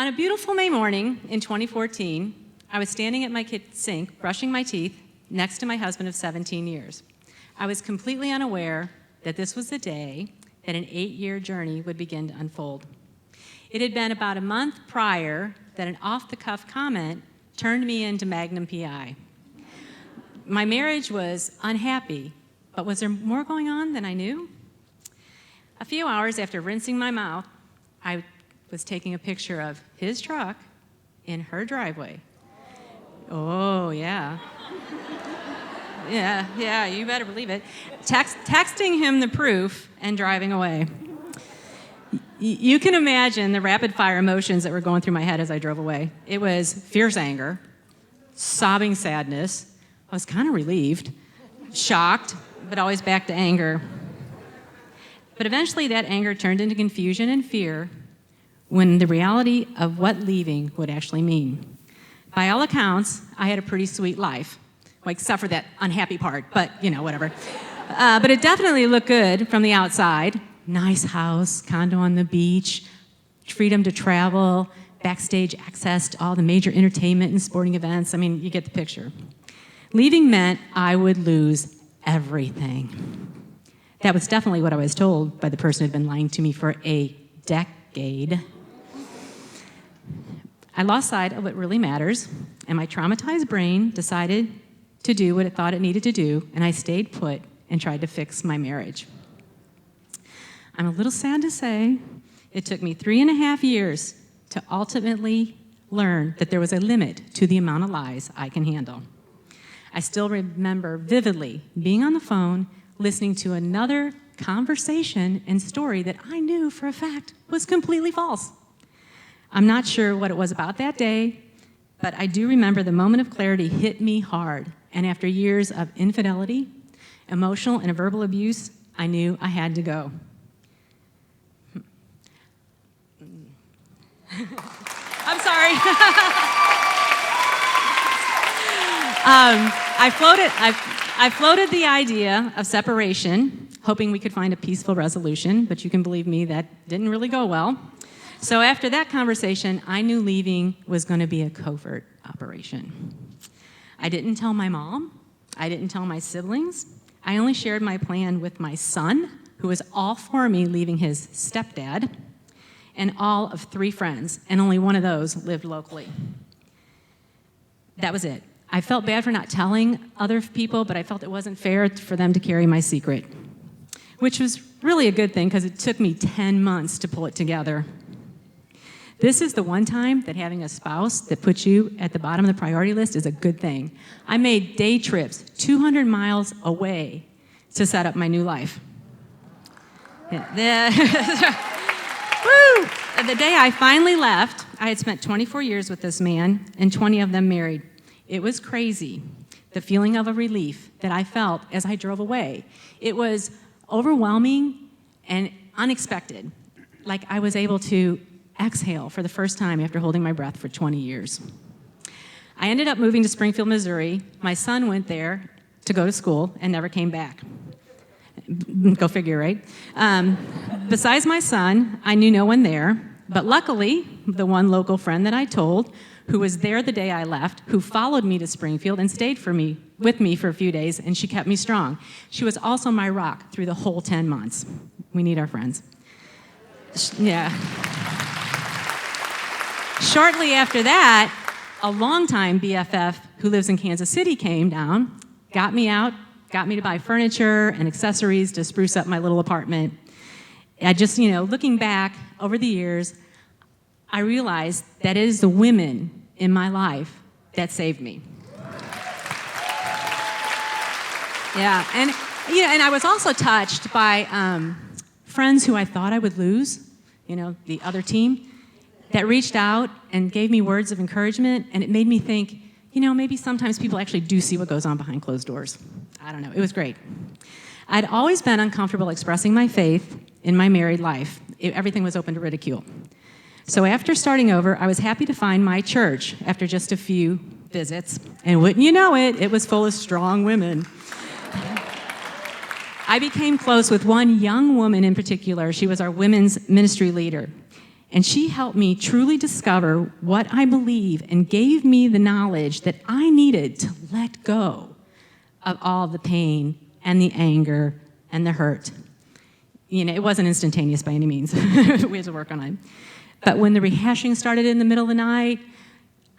On a beautiful May morning in 2014, I was standing at my kitchen sink, brushing my teeth, next to my husband of 17 years. I was completely unaware that this was the day that an 8-year journey would begin to unfold. It had been about a month prior that an off-the-cuff comment turned me into Magnum PI. My marriage was unhappy, but was there more going on than I knew? A few hours after rinsing my mouth, I was taking a picture of his truck in her driveway. Oh, yeah. Yeah, you better believe it. Texting him the proof and driving away. You can imagine the rapid-fire emotions that were going through my head as I drove away. It was fierce anger, sobbing sadness. I was kind of relieved, shocked, but always back to anger. But eventually that anger turned into confusion and fear when the reality of what leaving would actually mean. By all accounts, I had a pretty sweet life, well, except for that unhappy part, but, whatever. But it definitely looked good from the outside. Nice house, condo on the beach, freedom to travel, backstage access to all the major entertainment and sporting events. I mean, you get the picture. Leaving meant I would lose everything. That was definitely what I was told by the person who had been lying to me for a decade. I lost sight of what really matters, and my traumatized brain decided to do what it thought it needed to do, and I stayed put and tried to fix my marriage. I'm a little sad to say it took me 3.5 years to ultimately learn that there was a limit to the amount of lies I can handle. I still remember vividly being on the phone, listening to another conversation and story that I knew for a fact was completely false. I'm not sure what it was about that day, but I do remember the moment of clarity hit me hard, and after years of infidelity, emotional and verbal abuse, I knew I had to go. I'm sorry. I floated the idea of separation, hoping we could find a peaceful resolution, but you can believe me, that didn't really go well. So after that conversation, I knew leaving was going to be a covert operation. I didn't tell my mom. I didn't tell my siblings. I only shared my plan with my son, who was all for me leaving his stepdad, and all of 3 friends, and only one of those lived locally. That was it. I felt bad for not telling other people, but I felt it wasn't fair for them to carry my secret, which was really a good thing because it took me 10 months to pull it together. This is the one time that having a spouse that puts you at the bottom of the priority list is a good thing. I made day trips 200 miles away to set up my new life. Yeah. Woo! The day I finally left, I had spent 24 years with this man and 20 of them married. It was crazy, the feeling of a relief that I felt as I drove away. It was overwhelming and unexpected, like I was able to exhale for the first time after holding my breath for 20 years. I ended up moving to Springfield, Missouri. My son went there to go to school and never came back. Go figure, right? Besides my son, I knew no one there, but luckily, the one local friend that I told, who was there the day I left, who followed me to Springfield and stayed with me for a few days, and she kept me strong. She was also my rock through the whole 10 months. We need our friends. Yeah. Shortly after that, a longtime BFF who lives in Kansas City came down, got me out, got me to buy furniture and accessories to spruce up my little apartment. I just, looking back over the years, I realized that it is the women in my life that saved me. Yeah, and I was also touched by friends who I thought I would lose, the other team, that reached out and gave me words of encouragement, and it made me think, maybe sometimes people actually do see what goes on behind closed doors. I don't know, it was great. I'd always been uncomfortable expressing my faith in my married life. Everything was open to ridicule. So after starting over, I was happy to find my church after just a few visits, and wouldn't you know it, it was full of strong women. I became close with one young woman in particular. She was our women's ministry leader. And she helped me truly discover what I believe and gave me the knowledge that I needed to let go of all the pain and the anger and the hurt. It wasn't instantaneous by any means. We had to work on it. But when the rehashing started in the middle of the night,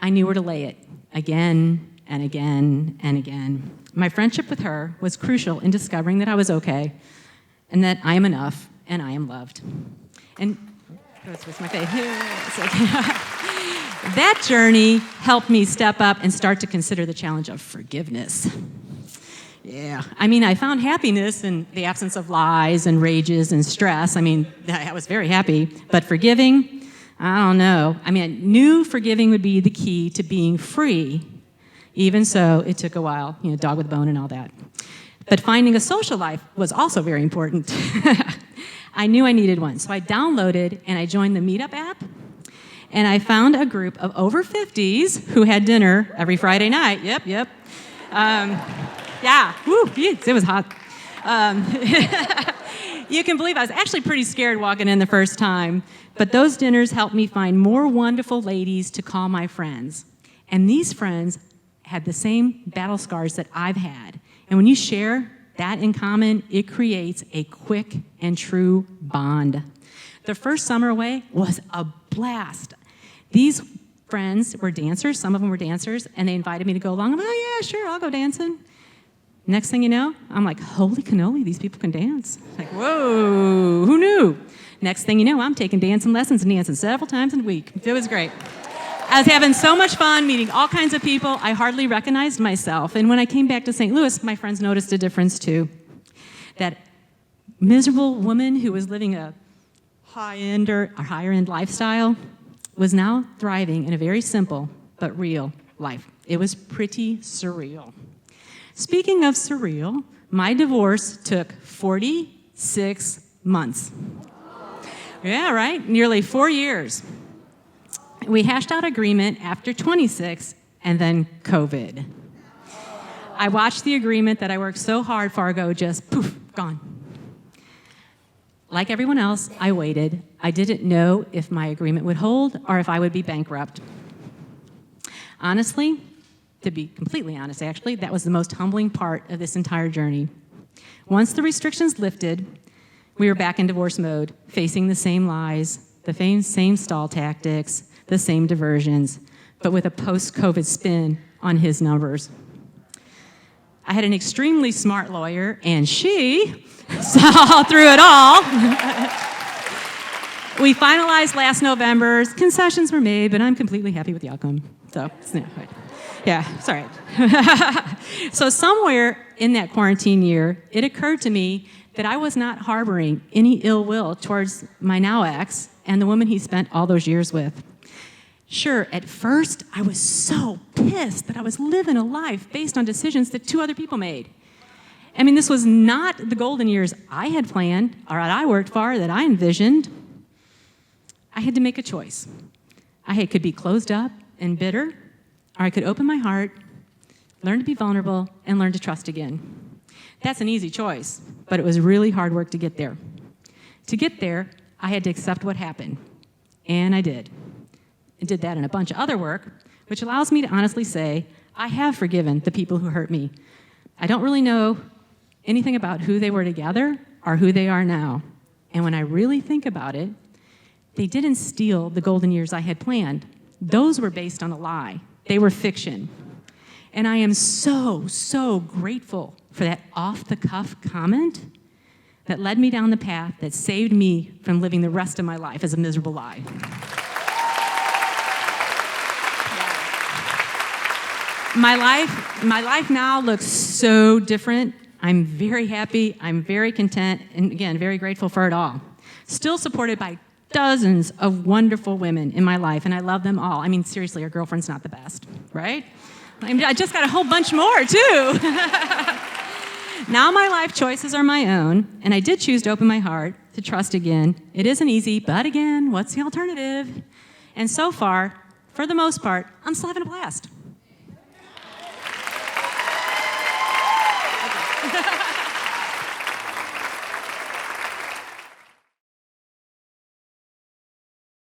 I knew where to lay it again and again and again. My friendship with her was crucial in discovering that I was okay and that I am enough and I am loved. And that's my face. That journey helped me step up and start to consider the challenge of forgiveness. Yeah. I found happiness in the absence of lies and rages and stress. I was very happy. But forgiving, I don't know. I knew forgiving would be the key to being free. Even so, it took a while, dog with a bone and all that. But finding a social life was also very important. I knew I needed one. So I downloaded and I joined the Meetup app. And I found a group of over 50s who had dinner every Friday night. Yep. Yeah, woo, it was hot. You can believe I was actually pretty scared walking in the first time. But those dinners helped me find more wonderful ladies to call my friends. And these friends had the same battle scars that I've had. And when you share that in common, it creates a quick and true bond. The first summer away was a blast. These friends were dancers, some of them were dancers, and they invited me to go along. I'm like, oh yeah, sure, I'll go dancing. Next thing you know, I'm like, holy cannoli, these people can dance. Like, whoa, who knew? Next thing you know, I'm taking dancing lessons and dancing several times in a week. It was great. I was having so much fun meeting all kinds of people, I hardly recognized myself. And when I came back to St. Louis, my friends noticed a difference too. That miserable woman who was living a high-end or higher-end lifestyle was now thriving in a very simple but real life. It was pretty surreal. Speaking of surreal, my divorce took 46 months. Yeah, right? Nearly 4 years. We hashed out agreement after 26, and then COVID. I watched the agreement that I worked so hard for go just poof, gone. Like everyone else, I waited. I didn't know if my agreement would hold or if I would be bankrupt. Honestly, to be completely honest, actually, that was the most humbling part of this entire journey. Once the restrictions lifted, we were back in divorce mode, facing the same lies, the same stall tactics, the same diversions, but with a post-COVID spin on his numbers. I had an extremely smart lawyer, and she saw through it all. We finalized last November. Concessions were made, but I'm completely happy with the outcome. So, yeah, it's all right. So somewhere in that quarantine year, it occurred to me that I was not harboring any ill will towards my now ex and the woman he spent all those years with. Sure, at first, I was so pissed that I was living a life based on decisions that 2 other people made. This was not the golden years I had planned, or that I worked for, that I envisioned. I had to make a choice. I could be closed up and bitter, or I could open my heart, learn to be vulnerable, and learn to trust again. That's an easy choice, but it was really hard work to get there. To get there, I had to accept what happened, and I did. And did that and a bunch of other work, which allows me to honestly say, I have forgiven the people who hurt me. I don't really know anything about who they were together or who they are now. And when I really think about it, they didn't steal the golden years I had planned. Those were based on a lie. They were fiction. And I am so, so grateful for that off-the-cuff comment that led me down the path that saved me from living the rest of my life as a miserable lie. My life now looks so different. I'm very happy, I'm very content, and again, very grateful for it all. Still supported by dozens of wonderful women in my life, and I love them all. Seriously, our girlfriend's not the best, right? I just got a whole bunch more, too. Now my life choices are my own, and I did choose to open my heart, to trust again. It isn't easy, but again, what's the alternative? And so far, for the most part, I'm still having a blast.